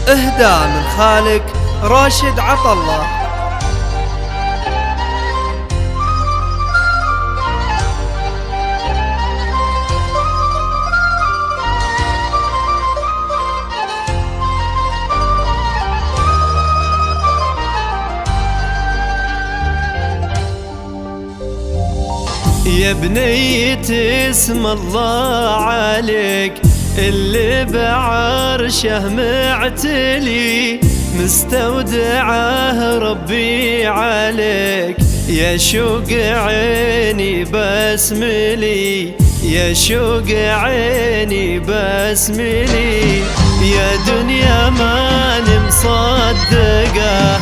إهداء من خالق راشد عطله. يا بنية اسم الله عليك اللي بعرشه معتلي، مستودعه ربي عليك. يا شوق عيني بسملي، يا شوق عيني بسملي. يا دنيا ماني مصدقه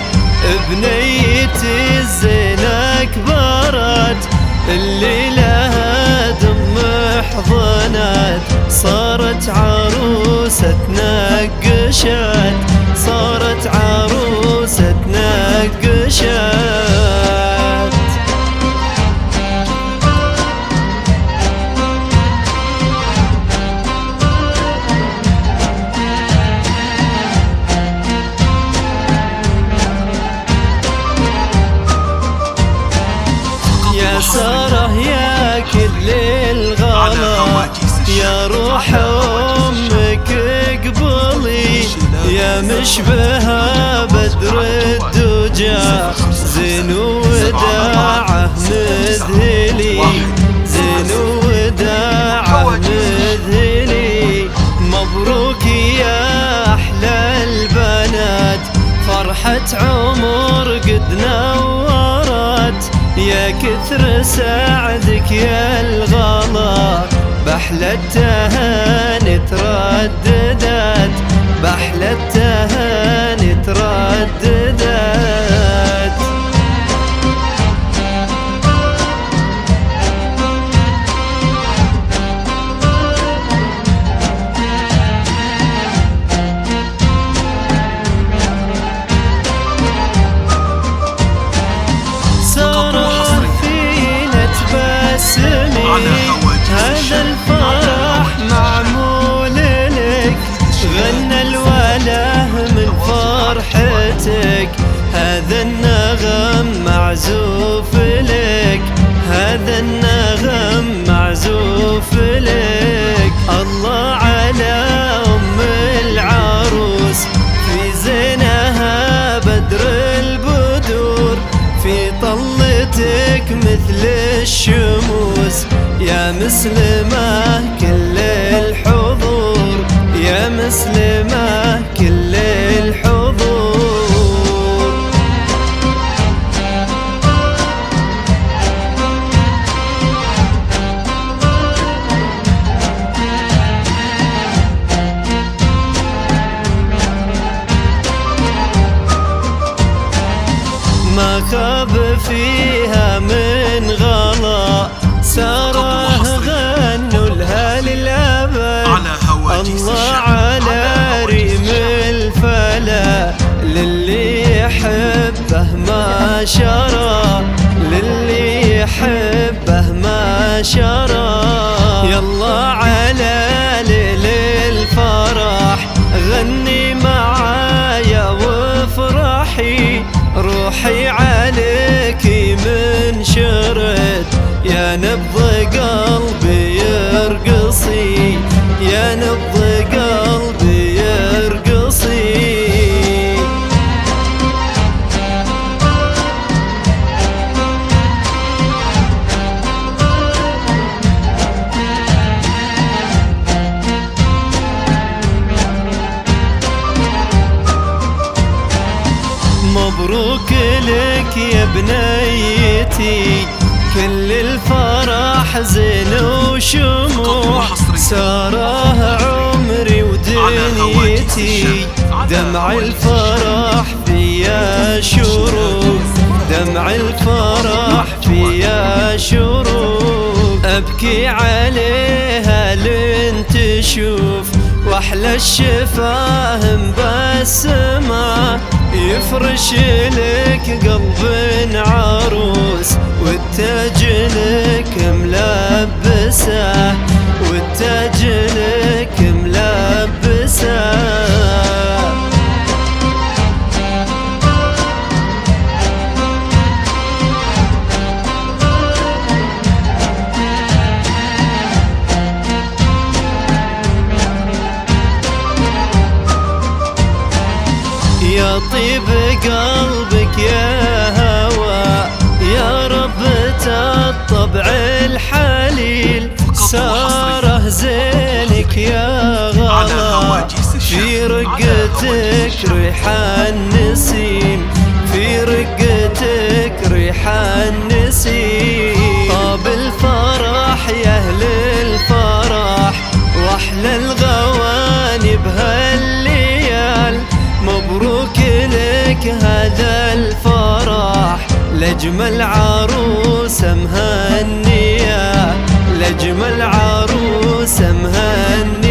بنيتي الزينة كبرت، اللي لها دم حضنت صارت عروسة نقشت، صارت عروسة نقشت. يا سارة يا كل الغلا، يا روح أمك اقبلي. يا مشبهة بدر الدجى زين وداعه مذهلي، زين وداعه مذهلي. مبروك يا أحلى البنات، فرحة عمر قد نورت. يا كثر سعدك يا الغلا، بأحلى التهاني ترددت، بأحلى التهاني ترددت. هذا الفرح معمول لك، غنى الوله من فرحتك. هذا النغم معزوف لك، هذا النغم معزوف لك. الله على أم العروس في زينها بدر البدور، في طلتك مثل الشموس. يا مسلمة كل الحضور، يا مسلمة كل الحضور. ما خاب فيها من غلا، سارة غنوا لها للأبد. الله على ريم الفلا، للي يحبه ما شرى، للي يحبه ما شرى. يلا على ليل الفرح غني معايا وافرحي، روحي عليكي من شرد. يا نبض قلبي يرقصي، يا نبض قلبي يرقصي. مبروك لك يا بنيتي، كل الفرح زين وشموع. سارة عمري ودنيتي، دمع الفرح فيا شروق، دمع الفرح فيا شروق. أبكي عليها لين تشوف، واحلى الشفاهم بسمة. يفرش لك قلب عروس، والتاج لك ملبسه، والتاج لك ملبسه. يا طيب قلبك يا هوى، يا رب الطبع الحليل، ساره زينك يا غلا، في رقتك ريح النسيم، في رقتك ريح النسيم. طاب الفرح يا اهل الفرح، واحلى الغواني بهالليال، مبروك لك هذا الفرح، لأجمل عروسة مهنية، لأجمل عروسة مهنية.